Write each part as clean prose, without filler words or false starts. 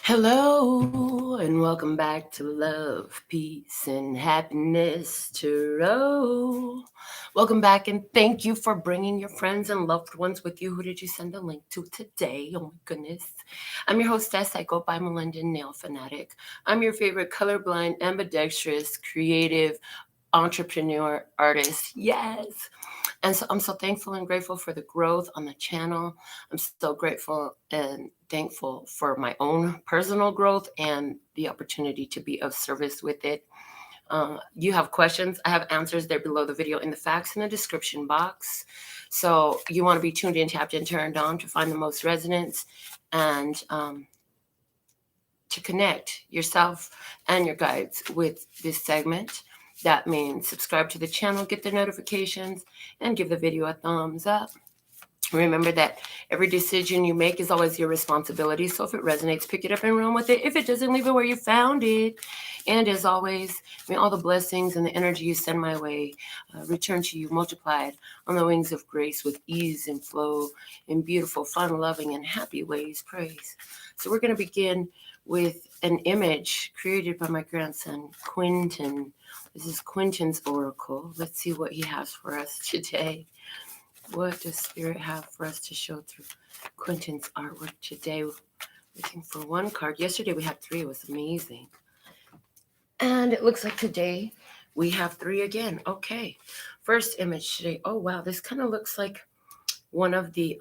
Hello and welcome back to Love, Peace, and Happiness Tarot. Welcome back and thank you for bringing your friends and loved ones with you. Who did you send a link to today? Oh my goodness. I'm your hostess. I go by Melinda NailFanatic. I'm your favorite colorblind, ambidextrous, creative entrepreneur artist. Yes. And so I'm so thankful and grateful for the growth on the channel. I'm so grateful and thankful for my own personal growth and the opportunity to be of service with it. You have questions, I have answers there below the video in the facts in the description box. So you want to be tuned in, tapped in, turned on to find the most resonance and to connect yourself and your guides with this segment. That means subscribe to the channel, get the notifications, and give the video a thumbs up. Remember that every decision you make is always your responsibility. So if it resonates, pick it up and run with it. If it doesn't, leave it where you found it. And as always, may all the blessings and the energy you send my way return to you multiplied on the wings of grace with ease and flow in beautiful, fun, loving, and happy ways. Praise. So we're going to begin with an image created by my grandson, Quentin. This is Quentin's oracle. Let's see what he has for us today. What does Spirit have for us to show through Quentin's artwork today? Looking for one card. Yesterday we had 3. It was amazing. And it looks like today we have 3 again. Okay. First image today. Oh, wow. This kind of looks like one of the,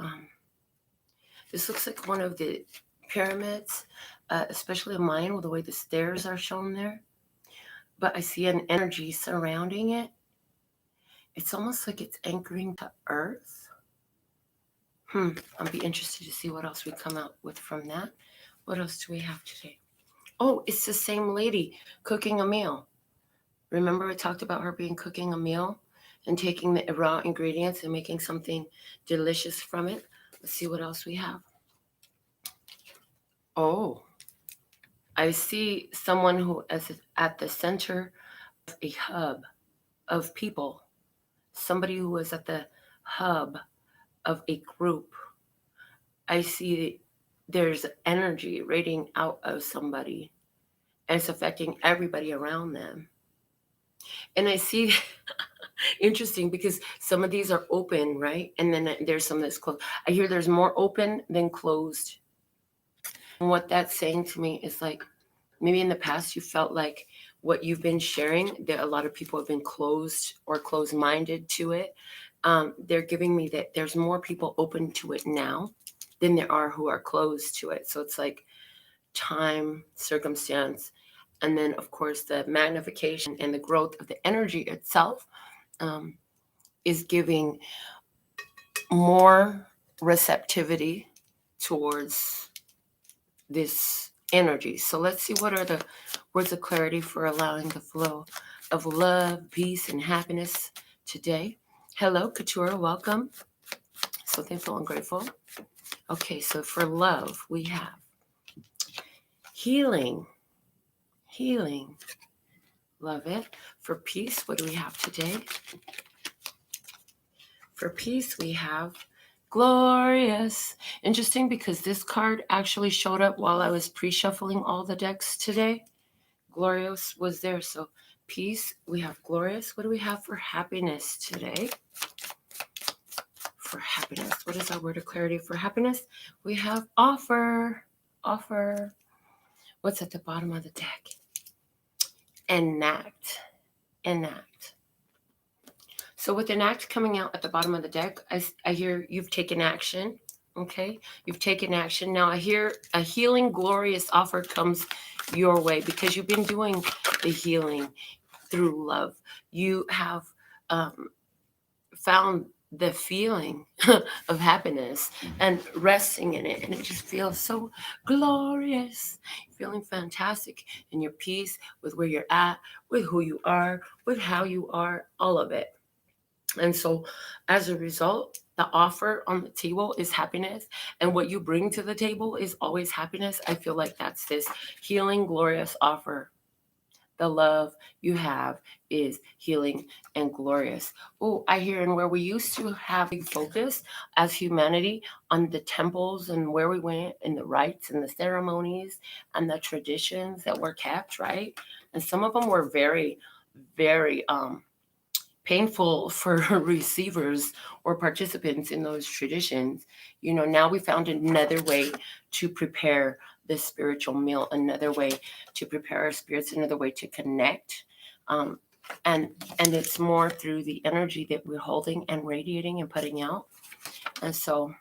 pyramids, especially mine with the way the stairs are shown there. But I see an energy surrounding it. It's almost like it's anchoring to earth. I'll be interested to see what else we come out with from that. What else do we have today? Oh, it's the same lady cooking a meal. Remember I talked about her cooking a meal and taking the raw ingredients and making something delicious from it. Let's see what else we have. Oh, I see someone who is at the center of a hub of people. Somebody who is at the hub of a group. I see there's energy radiating out of somebody and it's affecting everybody around them. And I see, interesting, because some of these are open, right? And then there's some that's closed. I hear there's more open than closed. And what that's saying to me is like, maybe in the past you felt like what you've been sharing, that a lot of people have been closed or closed-minded to it. They're giving me that there's more people open to it now than there are who are closed to it. So it's like time, circumstance, and then of course the magnification and the growth of the energy itself is giving more receptivity towards this energy. So let's see what are the words of clarity for allowing the flow of love, peace, and happiness today. Hello, Couture, welcome. So thankful and grateful. Okay, so for love, we have healing. Love it. For peace, what do we have today? For peace, we have glorious. Interesting, because this card actually showed up while I was pre-shuffling all the decks today. Glorious was there. So peace, we have glorious. What do we have for happiness today? For happiness, what is our word of clarity for happiness? We have offer. What's at the bottom of the deck? Enact. So with enact coming out at the bottom of the deck, I hear you've taken action. Okay, you've taken action. Now I hear a healing, glorious offer comes your way because you've been doing the healing through love. You have found the feeling of happiness and resting in it, and it just feels so glorious. Feeling fantastic in your peace with where you're at, with who you are, with how you are, all of it. And so as a result, the offer on the table is happiness, and what you bring to the table is always happiness. I feel like that's this healing, glorious offer the love you have is healing and glorious. Oh, I hear, and where we used to have a focus as humanity on the temples and where we went and the rites and the ceremonies and the traditions that were kept, right? And some of them were very, very painful for receivers or participants in those traditions. Now we found another way to prepare the spiritual meal, another way to prepare our spirits, another way to connect. Um, and it's more through the energy that we're holding and radiating and putting out. And so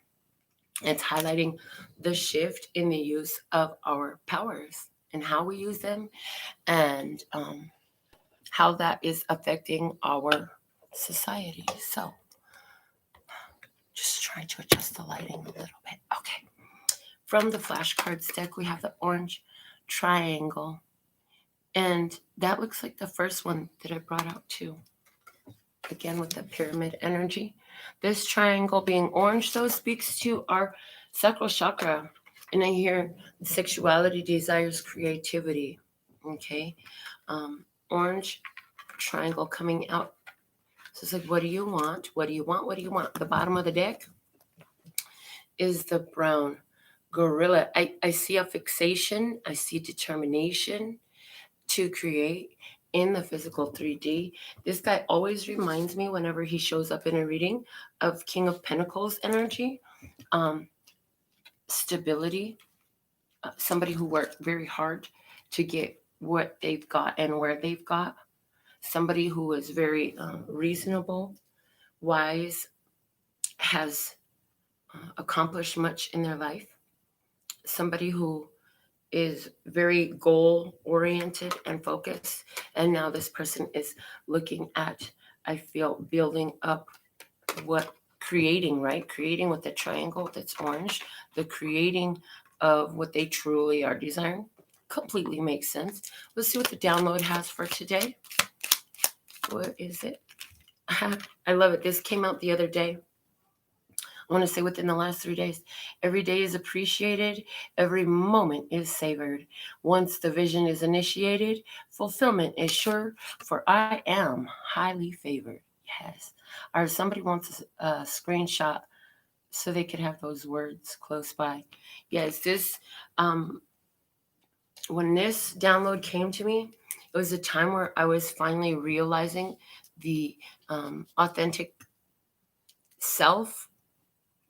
it's highlighting the shift in the use of our powers and how we use them, and how that is affecting our society. So just trying to adjust the lighting a little bit. Okay. From the flashcards deck, we have the orange triangle. And that looks like the first one that I brought out too. Again, with the pyramid energy. This triangle being orange, though, speaks to our sacral chakra. And I hear sexuality, desires, creativity. Okay. Orange triangle coming out. So it's like, what do you want? What do you want? What do you want? The bottom of the deck is the brown gorilla. I see a fixation. I see determination to create in the physical 3D. This guy always reminds me, whenever he shows up in a reading, of King of Pentacles energy. Stability. Somebody who worked very hard to get what they've got and where they've got. Somebody who is very reasonable, wise, has accomplished much in their life. Somebody who is very goal oriented and focused. And now this person is looking at, I feel, building up what creating, right? Creating with the triangle that's orange, the creating of what they truly are desiring. Completely makes sense. Let's see what the download has for today. What is it? I love it. This came out the other day. I want to say within the last 3 days. Every day is appreciated. Every moment is savored. Once the vision is initiated, fulfillment is sure, for I am highly favored. Yes. Or somebody wants a screenshot so they could have those words close by. Yes, this, when this download came to me, it was a time where I was finally realizing the authentic self,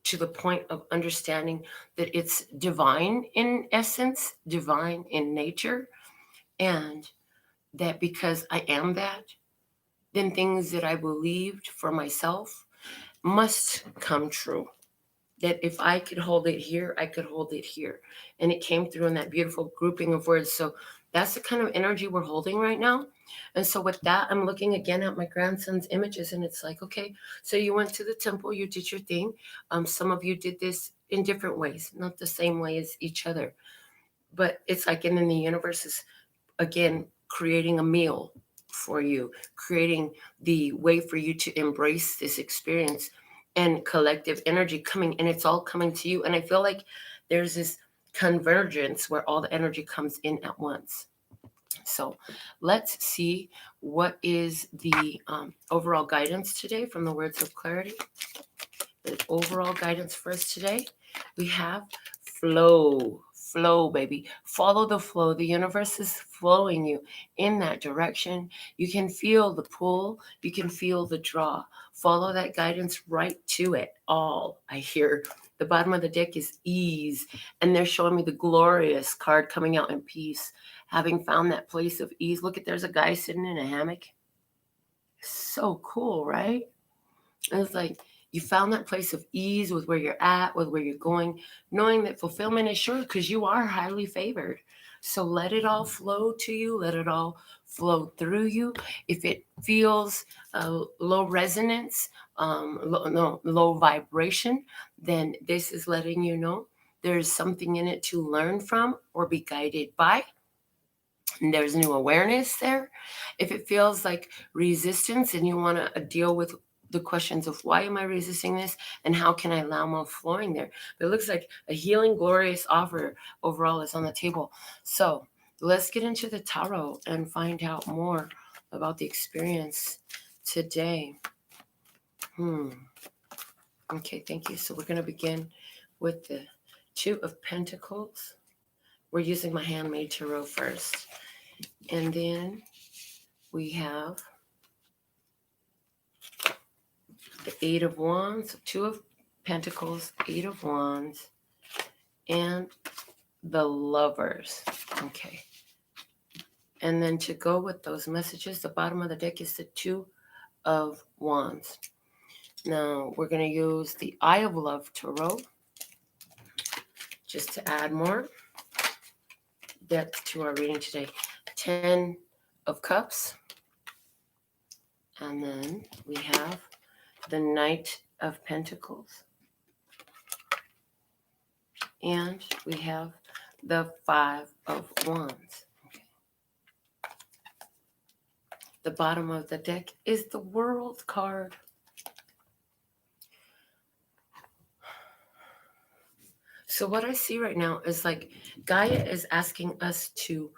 to the point of understanding that it's divine in essence, divine in nature, and that because I am that, then things that I believed for myself must come true. That if I could hold it here, I could hold it here. And it came through in that beautiful grouping of words. So that's the kind of energy we're holding right now. And so with that, I'm looking again at my grandson's images, and it's like, okay, so you went to the temple, you did your thing. Some of you did this in different ways, not the same way as each other. But it's like, and then the universe is, again, creating a meal for you, creating the way for you to embrace this experience, and collective energy coming, and it's all coming to you. And I feel like there's this convergence where all the energy comes in at once. So let's see what is the overall guidance today from the words of clarity. The overall guidance for us today, we have flow. Flow, baby. Follow the flow. The universe is flowing you in that direction. You can feel the pull. You can feel the draw. Follow that guidance right to it all. I hear the bottom of the deck is ease, and they're showing me the glorious card coming out in peace. Having found that place of ease. Look at, there's a guy sitting in a hammock. So cool, right? It's like, you found that place of ease with where you're at, with where you're going, knowing that fulfillment is sure because you are highly favored. So let it all flow to you. Let it all flow through you. If it feels low resonance, low vibration, then this is letting you know there's something in it to learn from or be guided by. And there's new awareness there. If it feels like resistance and you want to deal with the questions of why am I resisting this and how can I allow more flowing there, but it looks like a healing, glorious offer overall is on the table. So let's get into the tarot and find out more about the experience today. Okay, thank you. So we're going to begin with the Two of Pentacles. We're using my handmade tarot first. And then we have the Eight of Wands, Two of Pentacles, Eight of Wands, and the Lovers. Okay. And then to go with those messages, the bottom of the deck is the Two of Wands. Now we're going to use the Eye of Love Tarot just to add more depth to our reading today. 10 of Cups. And then we have the Knight of Pentacles. And we have the Five of Wands. Okay. The bottom of the deck is the World card. So what I see right now is like Gaia is asking us to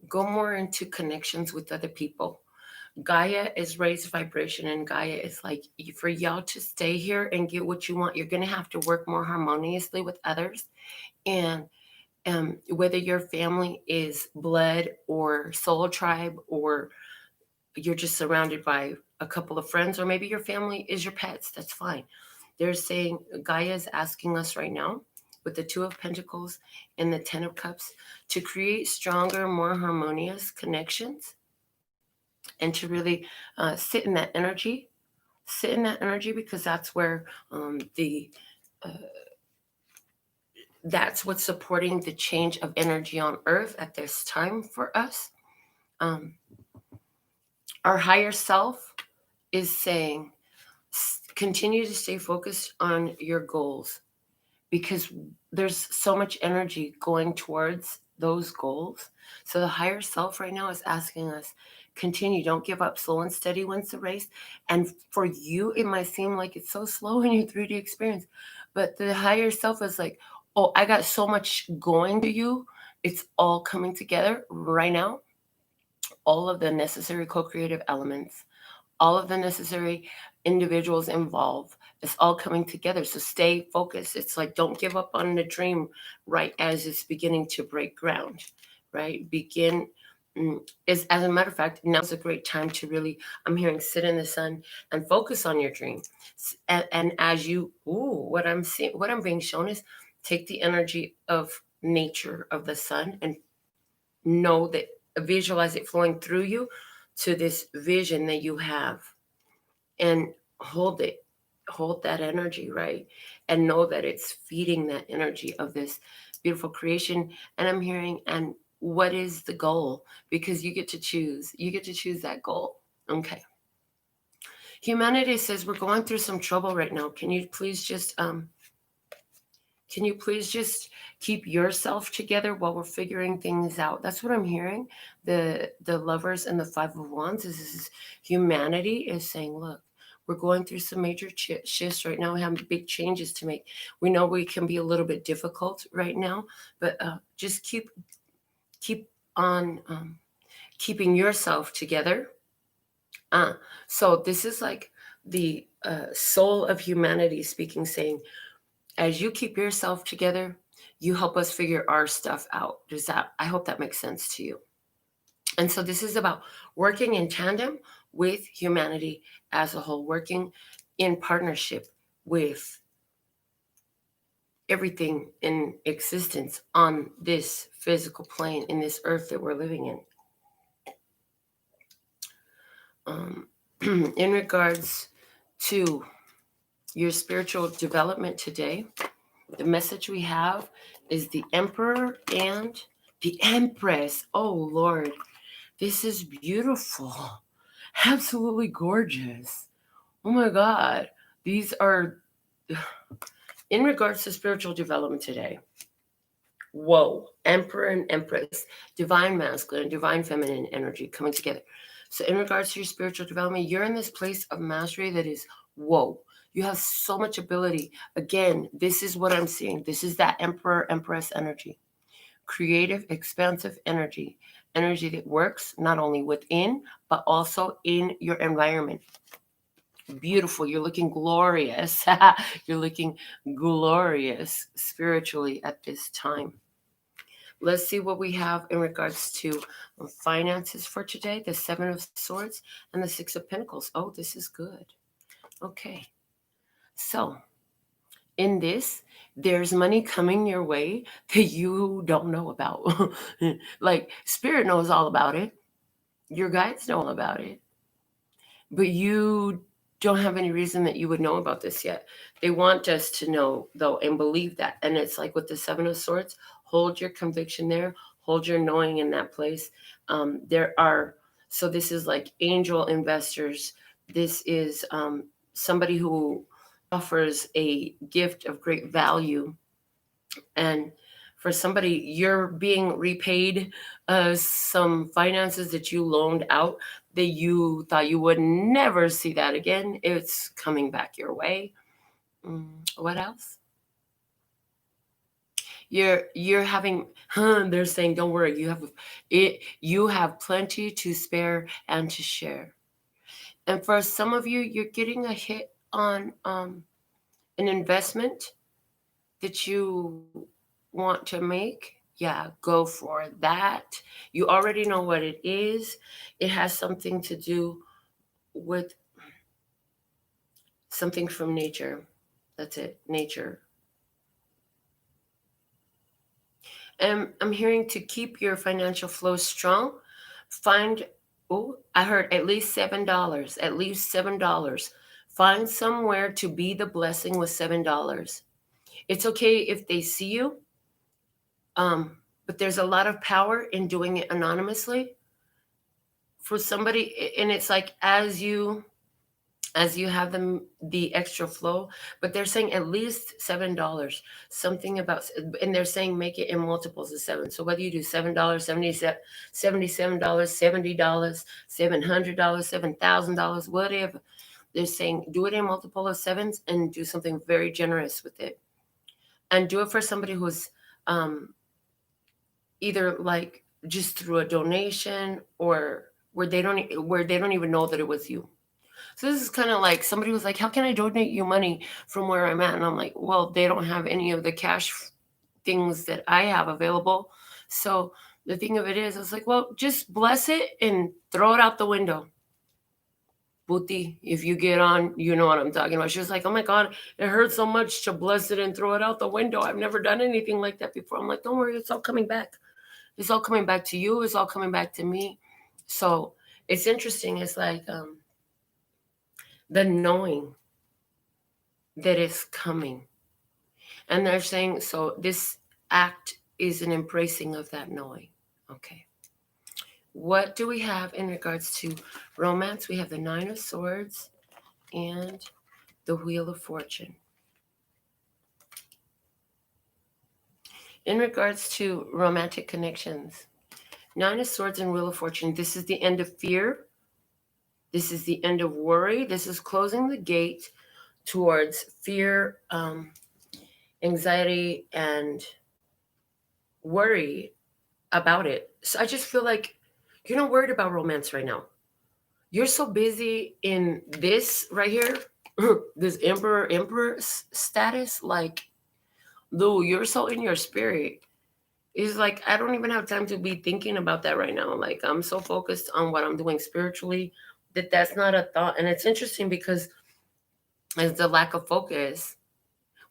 go more into connections with other people. Gaia is raised vibration, and Gaia is like, for y'all to stay here and get what you want, you're going to have to work more harmoniously with others. And whether your family is blood or soul tribe, or you're just surrounded by a couple of friends, or maybe your family is your pets, that's fine. They're saying Gaia is asking us right now with the Two of Pentacles and the 10 of Cups to create stronger, more harmonious connections, and to really sit in that energy. Sit in that energy, because that's where that's what's supporting the change of energy on Earth at this time for us. Our higher self is saying, continue to stay focused on your goals, because there's so much energy going towards those goals. So the higher self right now is asking us, continue, don't give up. Slow and steady wins the race. And for you, it might seem like it's so slow in your 3D experience, but the higher self is like, oh, I got so much going to you. It's all coming together right now. All of the necessary co-creative elements, all of the necessary individuals involved, it's all coming together. So stay focused. It's like, don't give up on the dream right as it's beginning to break ground, right? As a matter of fact, now's a great time to really, I'm hearing, sit in the sun and focus on your dream. And as you, what I'm being shown is, take the energy of nature, of the sun, and know that, visualize it flowing through you to this vision that you have, and hold that energy, right? And know that it's feeding that energy of this beautiful creation. And I'm hearing, and what is the goal? Because you get to choose that goal. Okay. Humanity says, we're going through some trouble right now. Can you please just keep yourself together while we're figuring things out? That's what I'm hearing. The Lovers and the Five of Wands is humanity is saying, look, we're going through some major shifts right now. We have big changes to make. We know we can be a little bit difficult right now, but just keep on keeping yourself together. So this is like the soul of humanity speaking, saying, as you keep yourself together, you help us figure our stuff out. I hope that makes sense to you. And so this is about working in tandem with humanity as a whole, working in partnership with everything in existence on this physical plane, in this earth that we're living in. In regards to your spiritual development today, the message we have is the Emperor and the Empress. Oh, Lord, this is beautiful. Absolutely gorgeous. Oh, my God. These are, in regards to spiritual development today. Whoa. Emperor and Empress. Divine masculine and divine feminine energy coming together. So in regards to your spiritual development, you're in this place of mastery that is, whoa. You have so much ability. Again, this is what I'm seeing. This is that Emperor, Empress energy. creative, expansive energy that works not only within, but also in your environment. Beautiful. You're looking glorious. You're looking glorious spiritually at this time. Let's see what we have in regards to finances for today. The Seven of Swords and the Six of Pentacles. Oh, this is good. Okay. So in this, there's money coming your way that you don't know about. Like, Spirit knows all about it. Your guides know all about it. But you don't have any reason that you would know about this yet. They want us to know, though, and believe that. And it's like with the Seven of Swords, hold your conviction there, hold your knowing in that place. So this is like angel investors. This is somebody who offers a gift of great value. And for somebody, you're being repaid some finances that you loaned out that you thought you would never see that again. It's coming back your way. What else? You're having, they're saying, don't worry, you have plenty to spare and to share. And for some of you, you're getting a hit on an investment that you want to make. Yeah, go for that. You already know what it is. It has something to do with something from nature. That's it, nature. And I'm hearing to keep your financial flow strong, find, I heard at least $7, at least $7. Find somewhere to be the blessing with $7. It's okay if they see you, but there's a lot of power in doing it anonymously for somebody. And it's like, as you have the extra flow, but they're saying at least $7, something about, and they're saying make it in multiples of 7. So whether you do $7, $77, $70, $700, $7,000, whatever, they're saying do it in multiple of 7s and do something very generous with it. And do it for somebody who's either like just through a donation or where they don't even know that it was you. So this is kind of like somebody was like, how can I donate you money from where I'm at? And I'm like, well, they don't have any of the cash things that I have available. So the thing of it is, I was like, well, just bless it and throw it out the window. Buti, if you get on, you know what I'm talking about. She was like, oh my God, it hurts so much to bless it and throw it out the window. I've never done anything like that before. I'm like, don't worry, it's all coming back. It's all coming back to you. It's all coming back to me. So it's interesting. It's like the knowing that is coming. And they're saying, so this act is an embracing of that knowing. Okay. What do we have in regards to romance? We have the Nine of Swords and the Wheel of Fortune. In regards to romantic connections, Nine of Swords and Wheel of Fortune, this is the end of fear. This is the end of worry. This is closing the gate towards fear, anxiety, and worry about it. So I just feel like you're not worried about romance right now. You're so busy in this right here, this emperor status. Like, Lou, you're so in your spirit. It's like, I don't even have time to be thinking about that right now. Like, I'm so focused on what I'm doing spiritually that's not a thought. And it's interesting because it's the lack of focus.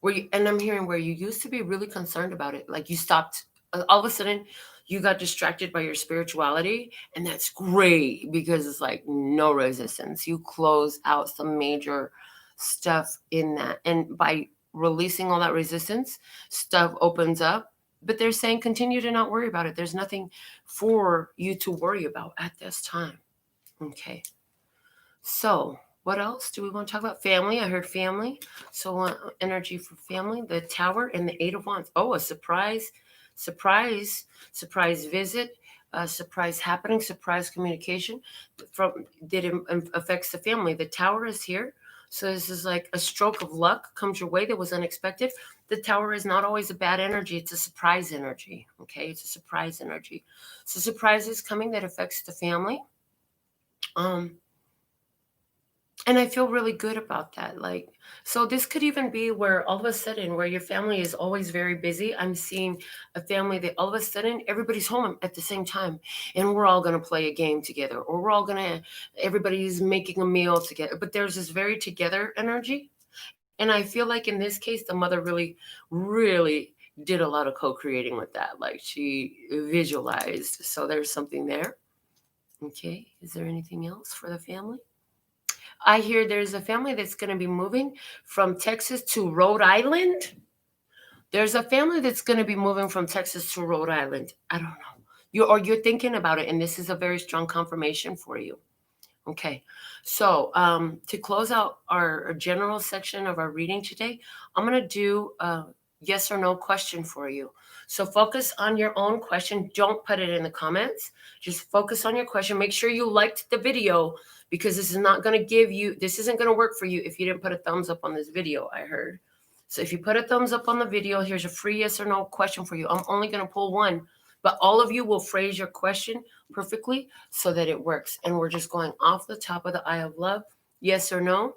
And I'm hearing where you used to be really concerned about it. Like, you stopped, all of a sudden you got distracted by your spirituality, and that's great because it's like no resistance. You close out some major stuff in that. And by releasing all that resistance, stuff opens up. But they're saying continue to not worry about it. There's nothing for you to worry about at this time. Okay. So what else do we want to talk about? Family. I heard family. So I want energy for family. The Tower and the Eight of Wands. Oh, a surprise visit, surprise happening, surprise communication that affects the family. The Tower is here. So this is like a stroke of luck comes your way that was unexpected. The Tower is not always a bad energy. It's a surprise energy. Okay, it's a surprise energy. So surprise is coming that affects the family. And I feel really good about that. Like, so this could even be where all of a sudden, where your family is always very busy. I'm seeing a family that all of a sudden everybody's home at the same time, and we're all going to play a game together, or we're all going to, everybody's making a meal together. But there's this very together energy. And I feel like in this case, the mother really, really did a lot of co-creating with that. Like she visualized. So there's something there. Okay. Is there anything else for the family? I hear there's a family that's going to be moving from Texas to Rhode Island. There's a family that's going to be moving from Texas to Rhode Island. I don't know. You're thinking about it, and this is a very strong confirmation for you. Okay. So to close out our general section of our reading today, I'm going to do a yes or no question for you. So focus on your own question. Don't put it in the comments. Just focus on your question. Make sure you liked the video, because this is not going to give you, this isn't going to work for you if you didn't put a thumbs up on this video, I heard. So if you put a thumbs up on the video, here's a free yes or no question for you. I'm only going to pull one, but all of you will phrase your question perfectly so that it works. And we're just going off the top of the eye of love, yes or no.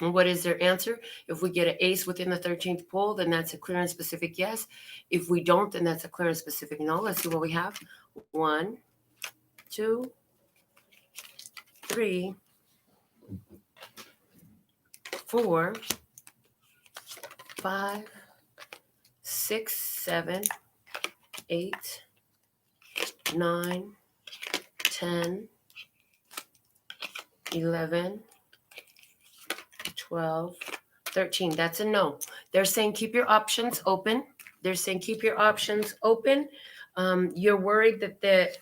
And what is their answer? If we get an ace within the 13th pull, then that's a clear and specific yes. If we don't, then that's a clear and specific no. Let's see what we have. 1, 2, 3, 4, 5, 6, 7, 8, 9, 10, 11, 12, 13. That's a no. They're saying keep your options open. They're saying keep your options open. You're worried that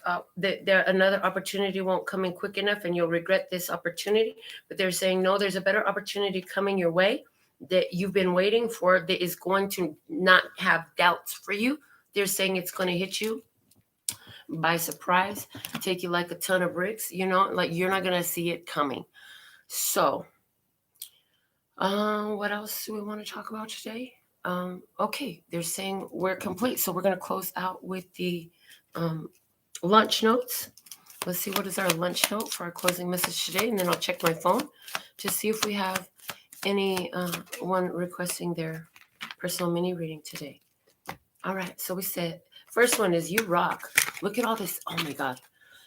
another opportunity won't come in quick enough and you'll regret this opportunity. But they're saying, no, there's a better opportunity coming your way that you've been waiting for, that is going to not have doubts for you. They're saying it's going to hit you by surprise, take you like a ton of bricks, like you're not going to see it coming. So what else do we want to talk about today? Okay, they're saying we're complete. So we're going to close out with the lunch notes. Let's see, what is our lunch note for our closing message today? And then I'll check my phone to see if we have any one requesting their personal mini reading today. All right, so we said, first one is you rock. Look at all this. Oh my God.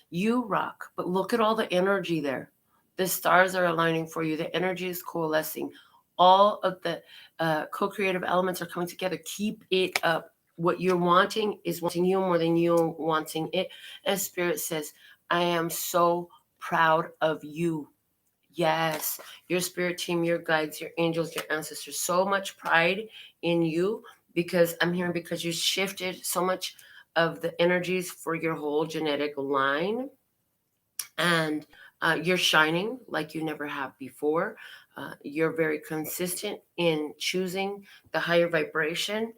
You rock. But look at all the energy there. The stars are aligning for you. The energy is coalescing. All of the co-creative elements are coming together. Keep it up. What you're wanting is wanting you more than you wanting it. As Spirit says, I am so proud of you. Yes, your spirit team, your guides, your angels, your ancestors, so much pride in you, because I'm hearing because you shifted so much of the energies for your whole genetic line, and you're shining like you never have before. You're very consistent in choosing the higher vibration.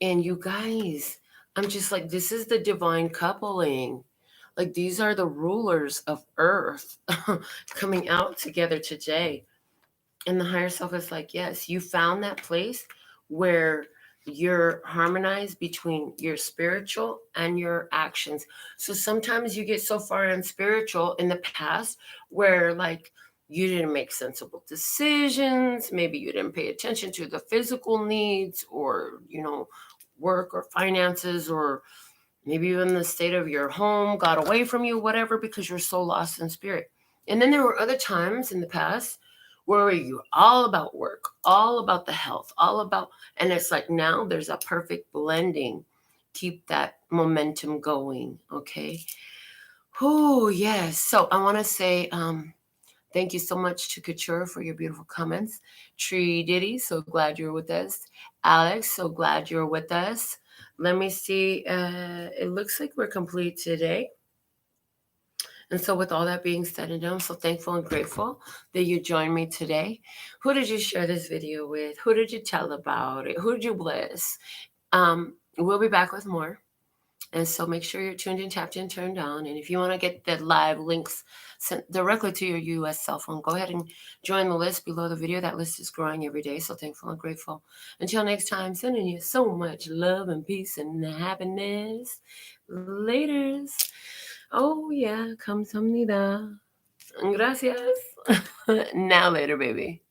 And you guys, I'm just like, this is the divine coupling. Like these are the rulers of earth coming out together today. And the higher self is like, yes, you found that place where you're harmonized between your spiritual and your actions. So sometimes you get so far in spiritual in the past where like you didn't make sensible decisions. Maybe you didn't pay attention to the physical needs, or, work or finances, or maybe even the state of your home got away from you, whatever, because you're so lost in spirit. And then there were other times in the past where you're all about work, all about the health, all about, and it's like now there's a perfect blending. Keep that momentum going, okay? Oh, yes. So I want to say thank you so much to Couture for your beautiful comments. Tree Diddy, so glad you're with us. Alex, so glad you're with us. Let me see. It looks like we're complete today. And so with all that being said and done, I'm so thankful and grateful that you joined me today. Who did you share this video with? Who did you tell about it? Who did you bless? We'll be back with more. And so make sure you're tuned in, tapped in, turned on. And if you want to get the live links sent directly to your U.S. cell phone, go ahead and join the list below the video. That list is growing every day. So thankful and grateful. Until next time, sending you so much love and peace and happiness. Laters. Oh, yeah. Kamsahamnida. Gracias. Now later, baby.